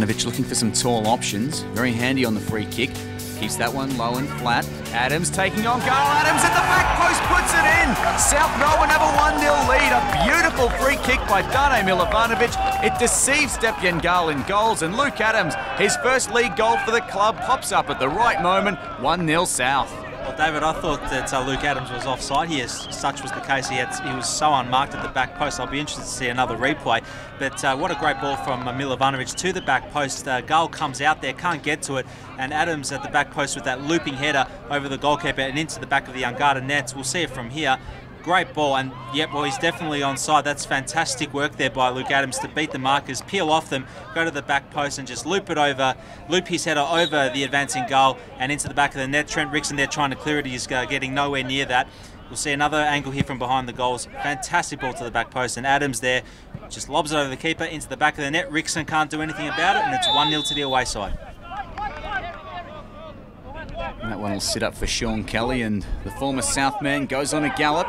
Milivanovic looking for some tall options. Very handy on the free kick. Keeps that one low and flat. Adams taking on goal. Adams at the back post puts it in. South Melbourne have a 1-0 lead. A beautiful free kick by Dane Milivanovic. It deceives Stepien Gull in goals, and Luke Adams, his first league goal for the club, pops up at the right moment. 1-0 South. Well, David, I thought that Luke Adams was offside here. Such was the case. He was so unmarked at the back post. I'll be interested to see another replay. But what a great ball from Milivanovic to the back post. Gull comes out there, can't get to it, and Adams at the back post with that looping header over the goalkeeper and into the back of the unguarded nets. We'll see it from here. Great ball, and yep, well, he's definitely onside. That's fantastic work there by Luke Adams to beat the markers, peel off them, go to the back post and just loop his header over the advancing goal and into the back of the net. Trent Rickson there trying to clear it. He's getting nowhere near that. We'll see another angle here from behind the goals. Fantastic ball to the back post, and Adams there just lobs it over the keeper into the back of the net. Rickson can't do anything about it, and it's 1-0 to the away side. And that one will sit up for Sean Kelly, and the former South man goes on a gallop.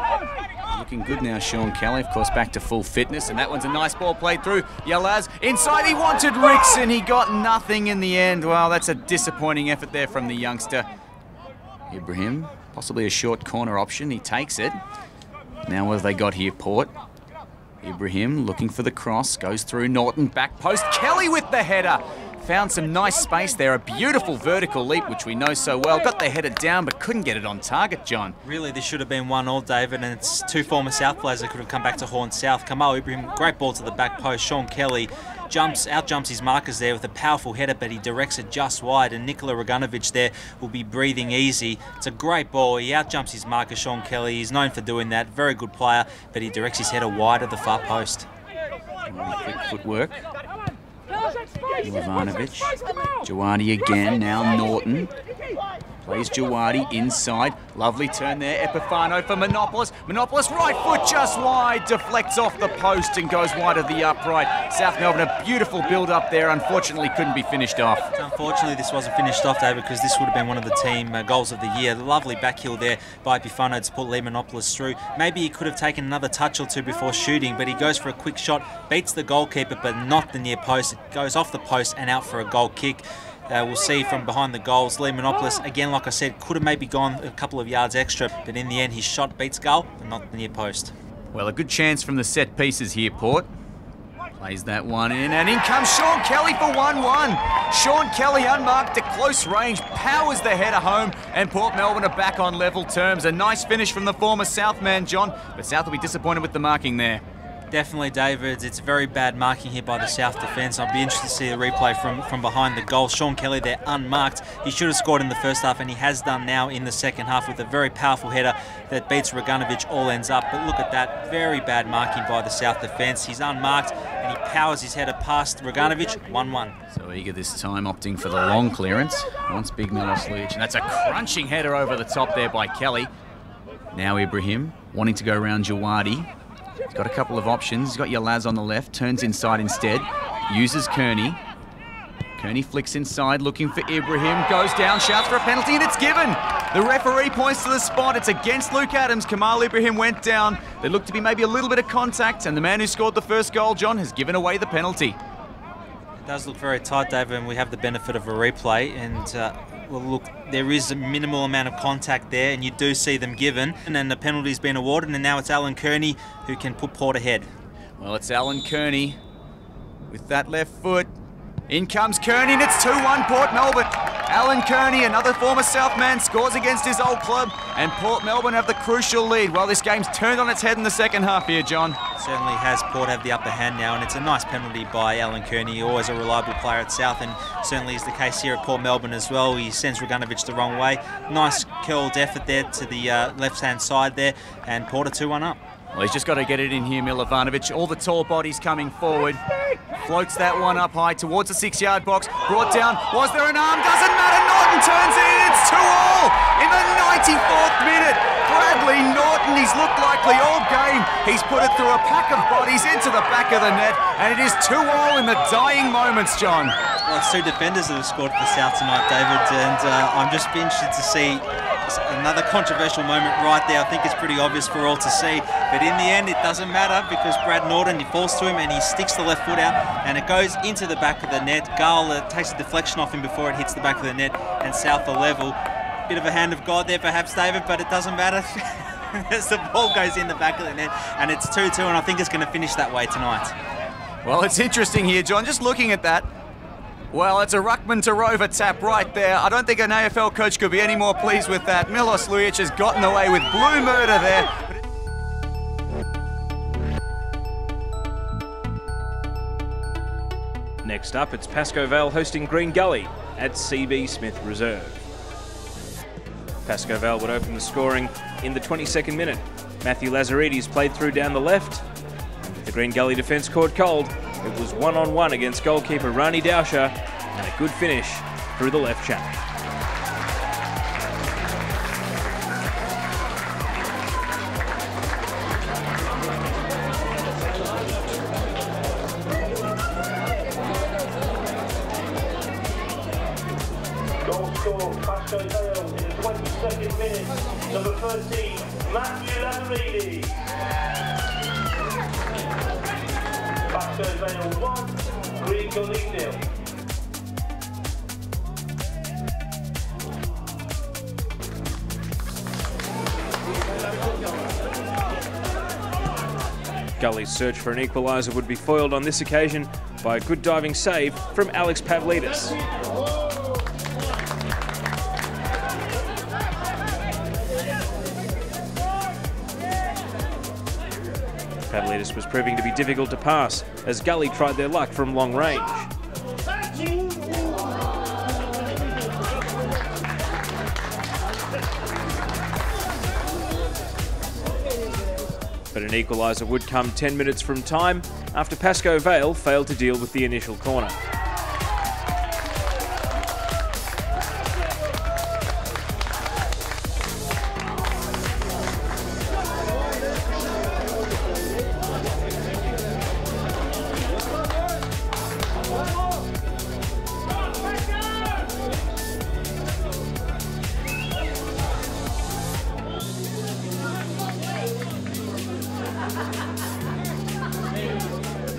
Looking good now, Sean Kelly, of course, back to full fitness, and that one's a nice ball played through. Yalaz inside, he wanted Rickson, he got nothing in the end. Well, that's a disappointing effort there from the youngster. Ibrahim, possibly a short corner option, he takes it. Now what have they got here, Port? Ibrahim looking for the cross, goes through Norton, back post, Kelly with the header. Found some nice space there, a beautiful vertical leap, which we know so well. Got the header down, but couldn't get it on target, John. Really, this should have been 1-1, David, and it's two former South players that could have come back to Horn South. Kamal Ibrahim, great ball to the back post. Sean Kelly out-jumps his markers there with a powerful header, but he directs it just wide, and Nikola Roganovic there will be breathing easy. It's a great ball. He out-jumps his marker, Sean Kelly. He's known for doing that. Very good player, but he directs his header wide of the far post. Quick footwork. Milivanovic, Jawadi again, now Norton. Plays Jawadi inside. Lovely turn there. Epifano for Monopoulos. Monopoulos, right foot just wide. Deflects off the post and goes wide of the upright. South Melbourne, a beautiful build-up there. Unfortunately, couldn't be finished off. Unfortunately, this wasn't finished off, David, because this would have been one of the team goals of the year. Lovely backheel there by Epifano to put Lee Monopoulos through. Maybe he could have taken another touch or two before shooting, but he goes for a quick shot, beats the goalkeeper, but not the near post. It goes off the post and out for a goal kick. We'll see from behind the goals. Lee Monopoulos, again, like I said, could have maybe gone a couple of yards extra, but in the end, his shot beats goal and not the near post. Well, a good chance from the set pieces here, Port. Plays that one in, and in comes Sean Kelly for 1-1. Sean Kelly, unmarked at close range, powers the header home, and Port Melbourne are back on level terms. A nice finish from the former South man, John, but South will be disappointed with the marking there. Definitely, David. It's very bad marking here by the South defence. I'll be interested to see the replay from behind the goal. Sean Kelly there unmarked. He should have scored in the first half, and he has done now in the second half with a very powerful header that beats Roganovic. All ends up. But look at that. Very bad marking by the South defence. He's unmarked, and he powers his header past Roganovic. 1-1. So eager this time, opting for the long clearance. Wants Big Miloslic, and that's a crunching header over the top there by Kelly. Now Ibrahim, wanting to go around Jawadi. He's got a couple of options. He's got Yalaz on the left, turns inside instead, uses Kearney. Kearney flicks inside, looking for Ibrahim, goes down, shouts for a penalty, and it's given. The referee points to the spot. It's against Luke Adams. Kamal Ibrahim went down. There looked to be maybe a little bit of contact, and the man who scored the first goal, John, has given away the penalty. It does look very tight, David, and we have the benefit of a replay, and well, look, there is a minimal amount of contact there, and you do see them given, and then the penalty's been awarded, and now it's Alan Kearney who can put Port ahead. Well, it's Alan Kearney with that left foot. In comes Kearney, and it's 2-1 Port Melbourne. Alan Kearney, another former South man, scores against his old club, and Port Melbourne have the crucial lead. Well, this game's turned on its head in the second half here, John. Certainly has. Port have the upper hand now, and it's a nice penalty by Alan Kearney, always a reliable player at South, and certainly is the case here at Port Melbourne as well. He sends Roganovic the wrong way. Nice curled effort there to the left-hand side there, and Port are 2-1 up. Well, he's just got to get it in here, Milivanovic. All the tall bodies coming forward. Floats that one up high towards the 6-yard box. Brought down. Was there an arm? Doesn't matter. Norton turns it in. It's 2-2 in the 94th minute. Bradley Norton, he's looked likely all game. He's put it through a pack of bodies into the back of the net, and it is 2-2 in the dying moments, John. Well, it's two defenders that have scored for South tonight, David, and I'm just interested to see another controversial moment right there. I think it's pretty obvious for all to see. But in the end, it doesn't matter because Brad Norton, he falls to him and he sticks the left foot out and it goes into the back of the net. Gale takes a deflection off him before it hits the back of the net and South are level. Bit of a hand of God there perhaps, David, but it doesn't matter as the ball goes in the back of the net and it's 2-2 and I think it's going to finish that way tonight. Well, it's interesting here, John, just looking at that. Well, it's a Ruckman to Rover tap right there. I don't think an AFL coach could be any more pleased with that. Milos Lujic has gotten away with blue murder there. Next up, it's Pascoe Vale hosting Green Gully at CB Smith Reserve. Pascoe Vale would open the scoring in the 22nd minute. Matthew Lazaridis played through down the left. And with the Green Gully defence caught cold, it was one-on-one against goalkeeper Rani Dauscher and a good finish through the left channel. Goal scored, Pascoe Vale in the 22nd minute. Number 13, Matthew Lazaridis. Pascoe Vale 1, Green Gully 0. Gully's search for an equaliser would be foiled on this occasion by a good diving save from Alex Pavlidis. Pavlidis was proving to be difficult to pass as Gully tried their luck from long range. But an equaliser would come 10 minutes from time after Pascoe Vale failed to deal with the initial corner.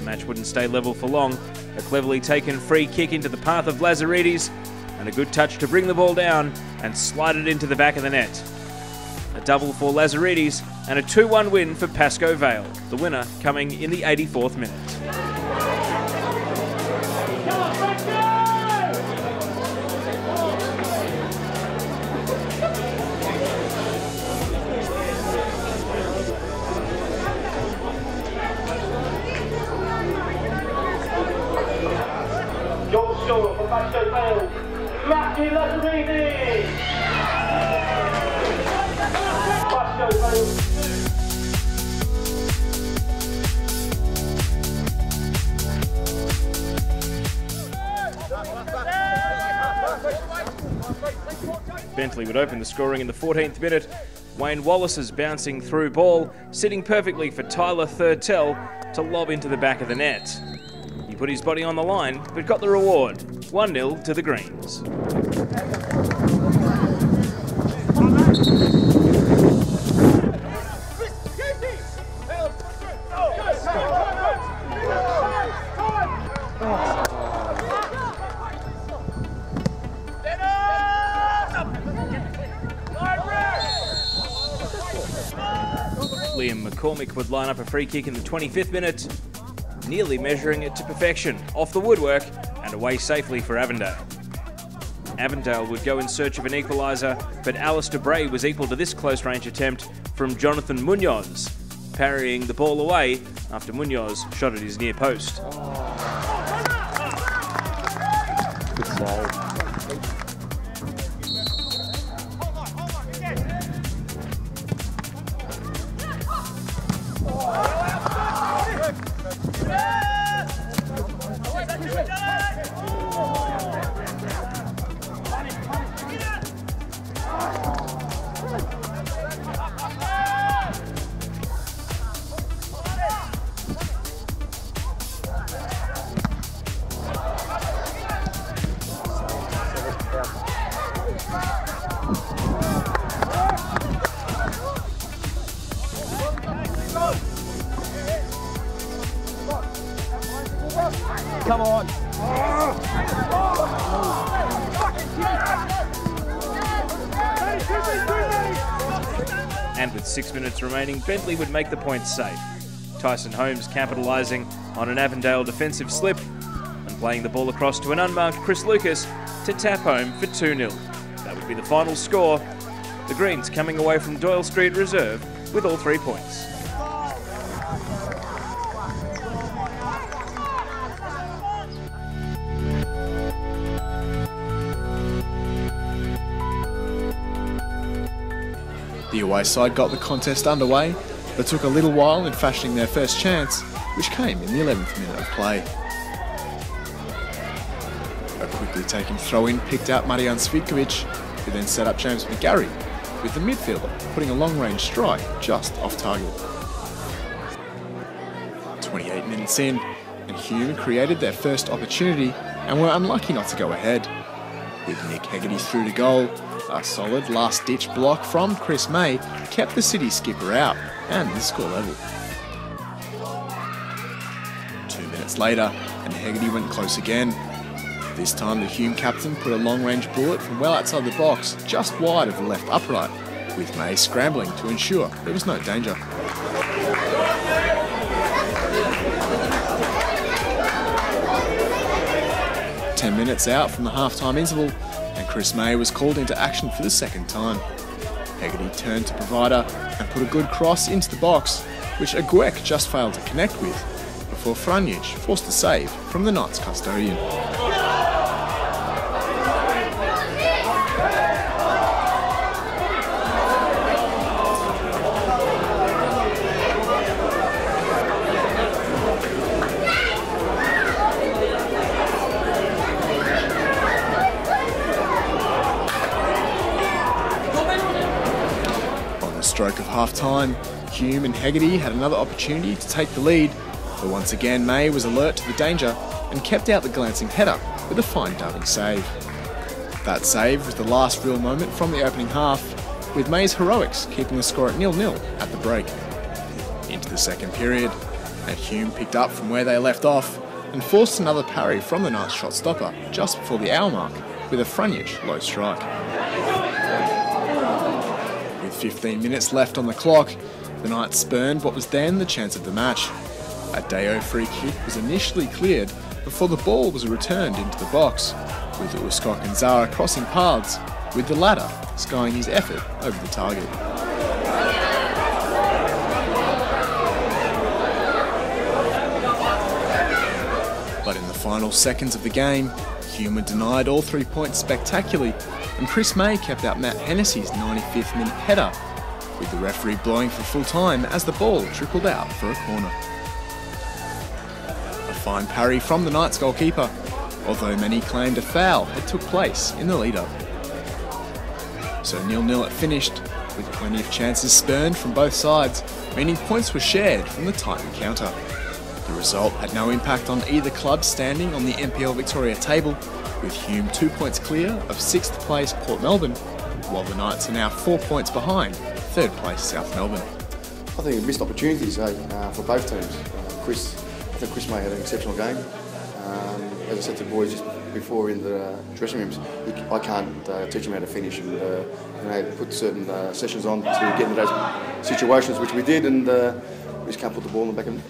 Match wouldn't stay level for long. A cleverly taken free kick into the path of Lazaridis and a good touch to bring the ball down and slide it into the back of the net. A double for Lazaridis and a 2-1 win for Pascoe Vale, the winner coming in the 84th minute. Goal scorer for Pascoe Vale, Matthew Lazaridis. Pascoe Vale. Bentley would open the scoring in the 14th minute. Wayne Wallace's bouncing through ball, sitting perfectly for Tyler Thurtell to lob into the back of the net. He put his body on the line, but got the reward. 1-0 to the Greens. Liam McCormick would line up a free kick in the 25th minute, nearly measuring it to perfection, off the woodwork and away safely for Avondale. Avondale would go in search of an equaliser, but Alistair Bray was equal to this close-range attempt from Jonathan Munoz, parrying the ball away after Munoz shot at his near post. Good save. come on. And with 6 minutes remaining, Bentley would make the points safe. Tyson Holmes capitalising on an Avondale defensive slip and playing the ball across to an unmarked Chris Lucas to tap home for 2-0. That would be the final score. The Greens coming away from Doyle Street Reserve with all 3 points. The away side got the contest underway, but took a little while in fashioning their first chance, which came in the 11th minute of play. A quickly taken throw-in picked out Marijan Cvitkovic, who then set up James McGarry, with the midfielder putting a long-range strike just off target. 28 minutes in, and Hume created their first opportunity and were unlucky not to go ahead. With Nick Hegarty through to goal, a solid last-ditch block from Chris May kept the City skipper out and the score level. 2 minutes later, and Hegarty went close again. This time the Hume captain put a long-range bullet from well outside the box, just wide of the left upright, with May scrambling to ensure there was no danger. Ten minutes out from the half-time interval, and Chris May was called into action for the second time. Hegarty turned to provider and put a good cross into the box, which Aguek just failed to connect with, before Franjic forced a save from the Knights custodian. Stroke of half-time, Hume and Hegarty had another opportunity to take the lead, but once again May was alert to the danger and kept out the glancing header with a fine diving save. That save was the last real moment from the opening half, with May's heroics keeping the score at 0-0 at the break. Into the second period, and Hume picked up from where they left off and forced another parry from the Knights shot stopper just before the hour mark with a Franjic low strike. 15 minutes left on the clock, the Knights spurned what was then the chance of the match. A Deo free kick was initially cleared before the ball was returned into the box, with Uskok and Zara crossing paths, with the latter skying his effort over the target. But in the final seconds of the game, Hume were denied all 3 points spectacularly, and Chris May kept out Matt Hennessy's 95th minute header, with the referee blowing for full time as the ball trickled out for a corner. A fine parry from the Knights goalkeeper, although many claimed a foul had took place in the lead-up. So 0-0 it finished, with plenty of chances spurned from both sides, meaning points were shared from the tight encounter. The result had no impact on either club standing on the NPL Victoria table, with Hume 2 points clear of 6th place Port Melbourne, while the Knights are now 4 points behind 3rd place South Melbourne. I think it missed opportunities for both teams. I think Chris May had an exceptional game. As I said to the boys just before in the dressing rooms, I can't teach him how to finish and put certain sessions on to get into those situations, which we did, and we just can't put the ball in the back of the net.